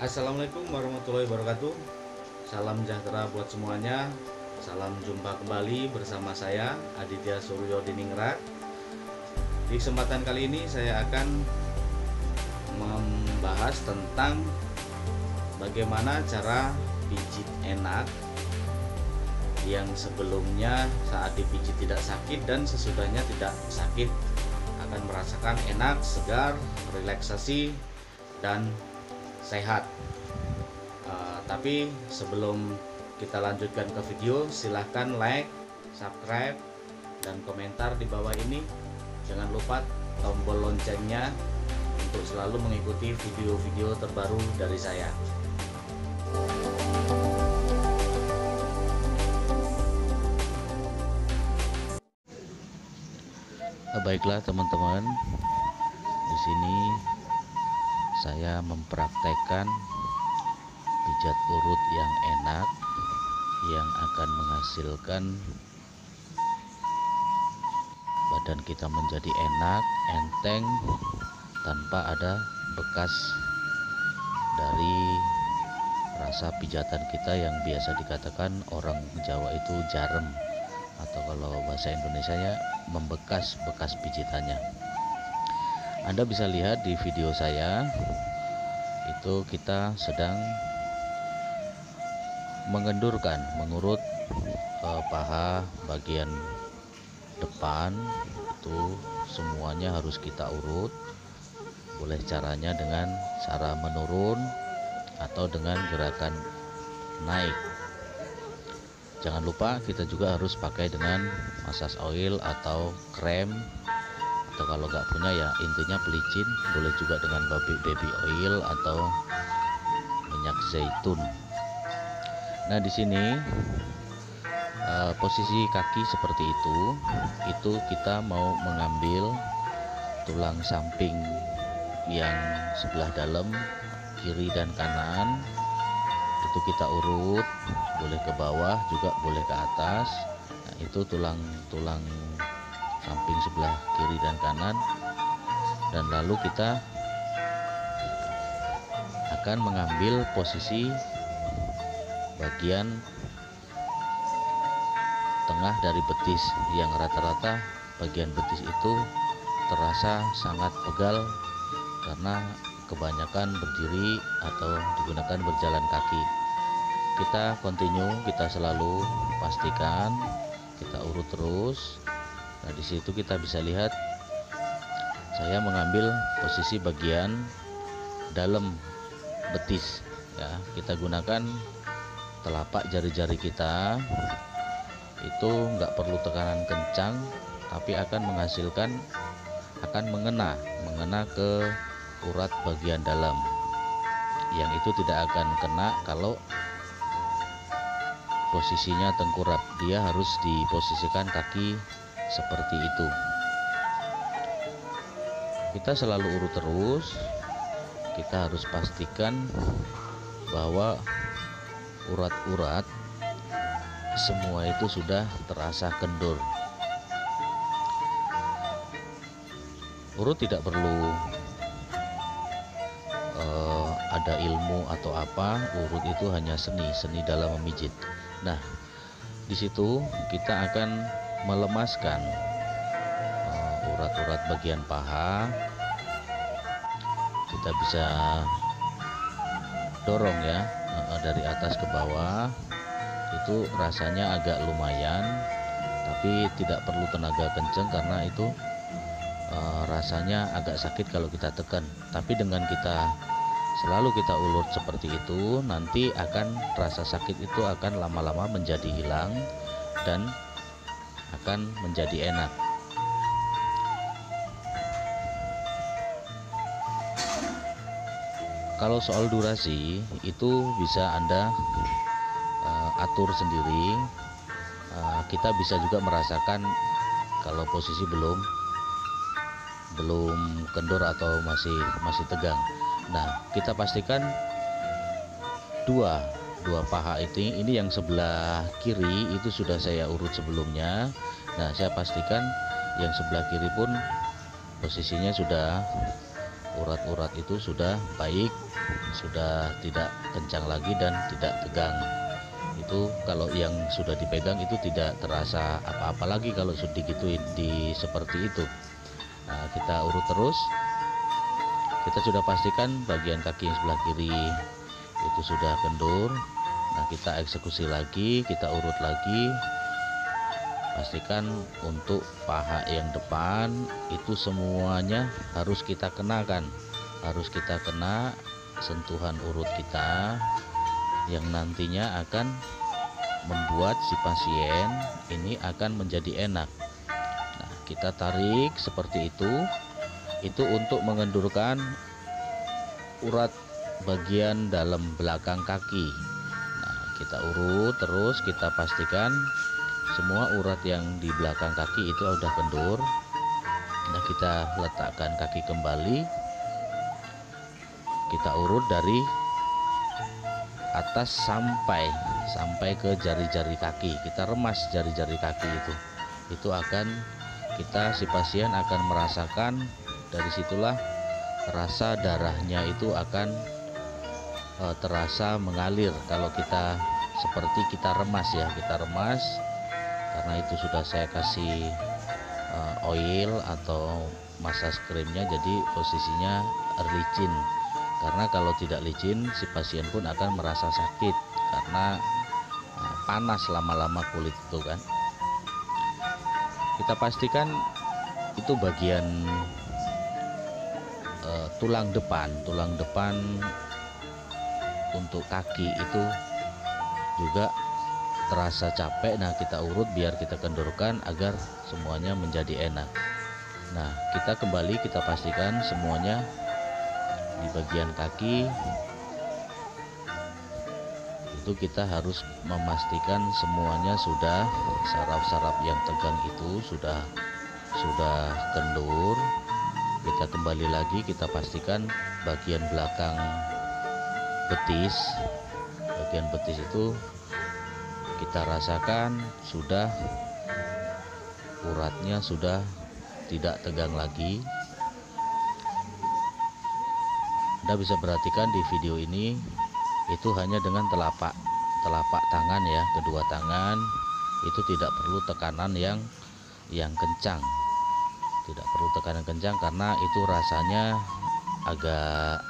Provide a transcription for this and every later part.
Assalamualaikum warahmatullahi wabarakatuh. Salam sejahtera buat semuanya. Salam jumpa kembali bersama saya Aditya Suryo Diningrat. Di kesempatan kali ini saya akan membahas tentang bagaimana cara pijit enak yang sebelumnya saat dipijit tidak sakit dan sesudahnya tidak sakit, akan merasakan enak, segar, relaksasi, dan sehat. Tapi sebelum kita lanjutkan ke video, silahkan like, subscribe, dan komentar di bawah ini. Jangan lupa tombol loncengnya untuk selalu mengikuti video-video terbaru dari saya. Baiklah teman-teman, di sini saya mempraktekkan pijat urut yang enak yang akan menghasilkan badan kita menjadi enak, enteng, tanpa ada bekas dari rasa pijatan kita yang biasa dikatakan orang Jawa itu jarem, atau kalau bahasa Indonesianya membekas bekas pijitannya. Anda bisa lihat di video saya itu kita sedang mengendurkan, mengurut paha bagian depan. Itu semuanya harus kita urut. Boleh caranya dengan cara menurun atau dengan gerakan naik. Jangan lupa kita juga harus pakai dengan massage oil atau krem, atau kalau nggak punya ya intinya pelicin. Boleh juga dengan baby oil atau minyak zaitun. Nah, di sini posisi kaki seperti itu kita mau mengambil tulang samping yang sebelah dalam, kiri dan kanan. Itu kita urut, boleh ke bawah juga boleh ke atas. Nah, itu tulang samping sebelah kiri dan kanan. Dan lalu kita akan mengambil posisi bagian tengah dari betis, yang rata-rata bagian betis itu terasa sangat pegal karena kebanyakan berdiri atau digunakan berjalan kaki. Kita continue, kita selalu pastikan kita urut terus. Nah, di situ kita bisa lihat saya mengambil posisi bagian dalam betis ya. Kita gunakan telapak jari-jari kita, itu nggak perlu tekanan kencang, tapi akan mengena ke urat bagian dalam, yang itu tidak akan kena kalau posisinya tengkurap. Dia harus diposisikan kaki seperti itu. Kita selalu urut terus. Kita harus pastikan bahwa urat-urat semua itu sudah terasa kendur. Urut tidak perlu ada ilmu atau apa. Urut itu hanya seni dalam memijit. Nah, di situ kita akan melemaskan urat-urat bagian paha. Kita bisa dorong ya, dari atas ke bawah. Itu rasanya agak lumayan, tapi tidak perlu tenaga kenceng karena itu rasanya agak sakit kalau kita tekan. Tapi dengan selalu kita ulur seperti itu, nanti rasa sakit itu akan lama-lama menjadi hilang dan akan menjadi enak. Kalau soal durasi itu bisa Anda atur sendiri. Kita bisa juga merasakan kalau posisi belum kendur atau masih tegang. Nah, kita pastikan dua paha ini yang sebelah kiri itu sudah saya urut sebelumnya. Nah, saya pastikan yang sebelah kiri pun posisinya sudah urat-urat itu sudah baik, sudah tidak kencang lagi dan tidak tegang. Itu kalau yang sudah dipegang itu tidak terasa apa-apa lagi kalau sudah digituin di seperti itu. Nah, kita urut terus. Kita sudah pastikan bagian kaki yang sebelah kiri itu sudah kendur. Nah, kita eksekusi lagi, kita urut lagi. Pastikan untuk paha yang depan itu semuanya harus kita kenakan, harus kita kena sentuhan urut kita yang nantinya akan membuat si pasien ini akan menjadi enak. Nah, kita tarik seperti itu untuk mengendurkan urat bagian dalam belakang kaki. Nah, kita urut terus, kita pastikan semua urat yang di belakang kaki itu sudah kendur. Nah, kita letakkan kaki kembali, kita urut dari atas sampai ke jari-jari kaki. Kita remas jari-jari kaki itu akan si pasien akan merasakan, dari situlah rasa darahnya itu akan terasa mengalir kalau kita seperti kita remas ya, kita remas. Karena itu sudah saya kasih oil atau massage krimnya, jadi posisinya licin. Karena kalau tidak licin si pasien pun akan merasa sakit karena panas lama-lama kulit itu kan. Kita pastikan itu bagian tulang depan untuk kaki itu juga terasa capek. Nah, kita urut biar kita kendurkan agar semuanya menjadi enak. Nah, kita kembali, kita pastikan semuanya di bagian kaki itu kita harus memastikan semuanya sudah, saraf-saraf yang tegang itu sudah kendur. Kita kembali lagi, kita pastikan bagian belakang betis itu kita rasakan sudah, uratnya sudah tidak tegang lagi. Anda bisa perhatikan di video ini itu hanya dengan telapak tangan ya, kedua tangan itu tidak perlu tekanan yang kencang, tidak perlu tekanan kencang karena itu rasanya agak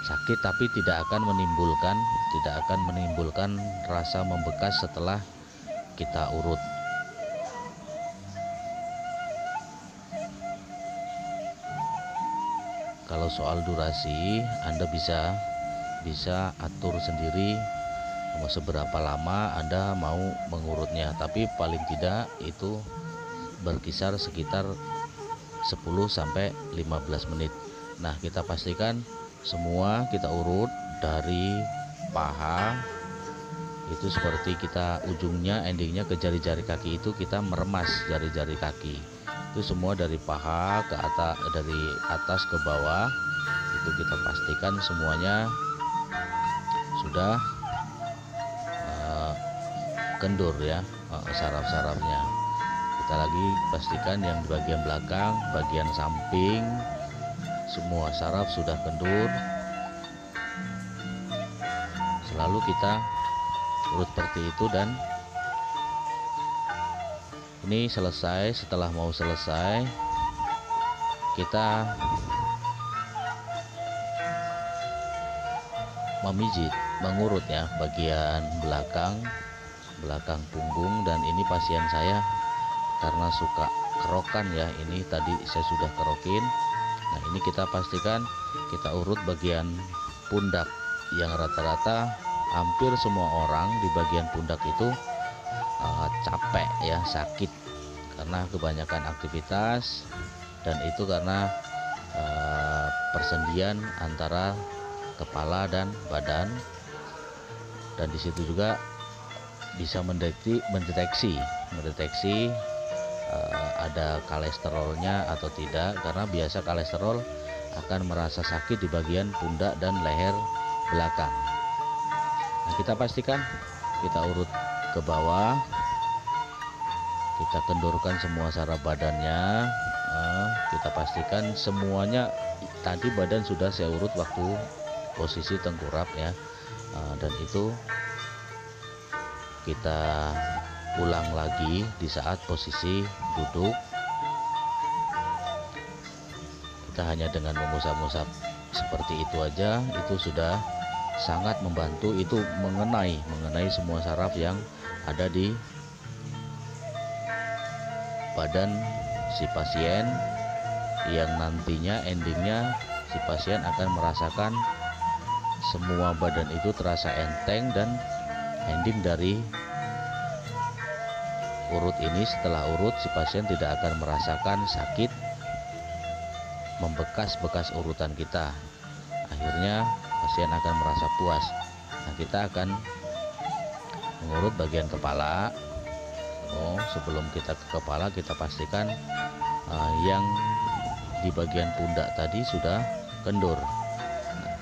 sakit, tapi tidak akan menimbulkan rasa membekas setelah kita urut. Kalau soal durasi, Anda bisa atur sendiri mau seberapa lama Anda mau mengurutnya, tapi paling tidak itu berkisar sekitar 10 sampai 15 menit. Nah, kita pastikan semua kita urut dari paha itu seperti kita ujungnya, endingnya ke jari-jari kaki itu kita meremas jari-jari kaki itu semua dari paha ke atas, dari atas ke bawah itu kita pastikan semuanya sudah kendur ya, saraf-sarafnya. Kita lagi pastikan yang di bagian belakang, bagian samping semua saraf sudah kendur. Selalu kita urut seperti itu, dan ini selesai. Setelah mau selesai, kita memijit, mengurut ya bagian belakang punggung. Dan ini pasien saya karena suka kerokan ya, ini tadi saya sudah kerokin. Nah, ini kita pastikan kita urut bagian pundak yang rata-rata hampir semua orang di bagian pundak itu capek ya, sakit karena kebanyakan aktivitas, dan itu karena persendian antara kepala dan badan. Dan di situ juga bisa mendeteksi ada kolesterolnya atau tidak, karena biasa kolesterol akan merasa sakit di bagian pundak dan leher belakang. Nah, kita pastikan kita urut ke bawah, kita kendurkan semua saraf badannya, Kita pastikan semuanya. Tadi badan sudah saya urut waktu posisi tengkurap ya, dan itu kita ulang lagi di saat posisi duduk. Kita hanya dengan mengusap-usap seperti itu aja, itu sudah sangat membantu. Itu mengenai semua saraf yang ada di badan si pasien, yang nantinya endingnya si pasien akan merasakan semua badan itu terasa enteng, dan ending dari urut ini, setelah urut si pasien tidak akan merasakan sakit membekas-bekas urutan kita. Akhirnya pasien akan merasa puas. Nah, kita akan mengurut bagian kepala. Sebelum kita ke kepala, kita pastikan yang di bagian pundak tadi sudah kendur. Nah,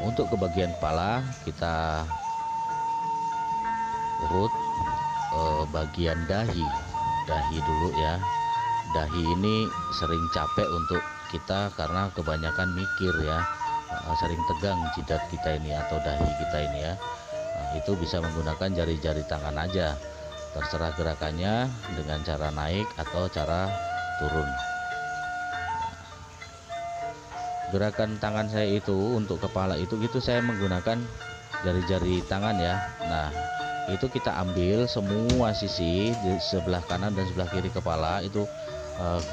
untuk ke bagian kepala kita urut bagian dahi dulu ya. Dahi ini sering capek untuk kita karena kebanyakan mikir ya, sering tegang jidat kita ini atau dahi kita ini ya. Itu bisa menggunakan jari-jari tangan aja, terserah gerakannya dengan cara naik atau cara turun. Gerakan tangan saya itu untuk kepala itu gitu, saya menggunakan jari-jari tangan ya. Nah, itu kita ambil semua sisi di sebelah kanan dan sebelah kiri kepala itu,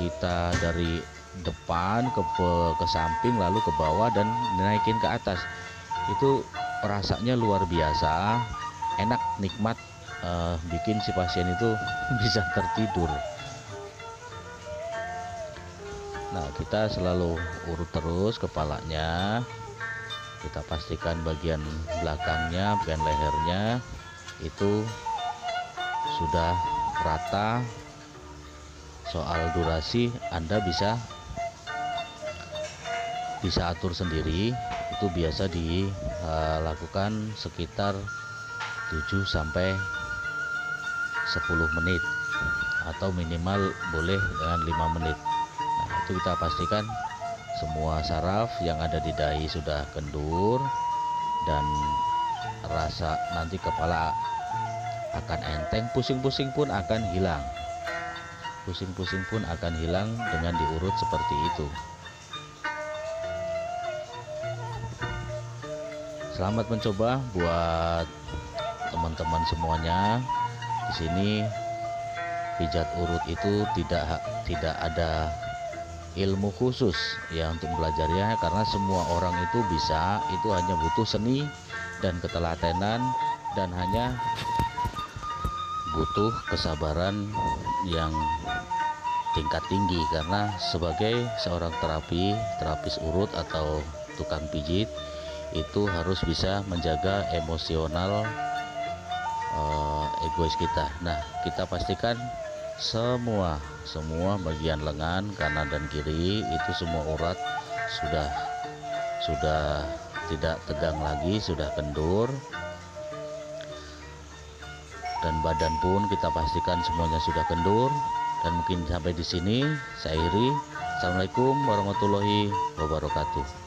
kita dari depan ke samping lalu ke bawah dan naikin ke atas. Itu rasanya luar biasa, enak, nikmat, bikin si pasien itu bisa tertidur. Nah, kita selalu urut terus kepalanya. Kita pastikan bagian belakangnya, bagian lehernya itu sudah rata. Soal durasi Anda bisa atur sendiri, itu biasa dilakukan sekitar 7 sampai 10 menit atau minimal boleh dengan 5 menit. Nah, itu kita pastikan semua saraf yang ada di dahi sudah kendur, dan rasa nanti kepala akan enteng, pusing-pusing pun akan hilang. Pusing-pusing pun akan hilang dengan diurut seperti itu. Selamat mencoba buat teman-teman semuanya. Di sini pijat urut itu tidak ada ilmu khusus ya untuk belajarnya, karena semua orang itu bisa. Itu hanya butuh seni dan ketelatenan, dan hanya butuh kesabaran yang tingkat tinggi. Karena sebagai seorang terapis urut atau tukang pijit, itu harus bisa menjaga emosional egois kita. Nah, kita pastikan semua bagian lengan kanan dan kiri itu semua urat sudah tidak tegang lagi, sudah kendur, dan badan pun kita pastikan semuanya sudah kendur. Dan mungkin sampai di sini saya akhiri. Assalamualaikum warahmatullahi wabarakatuh.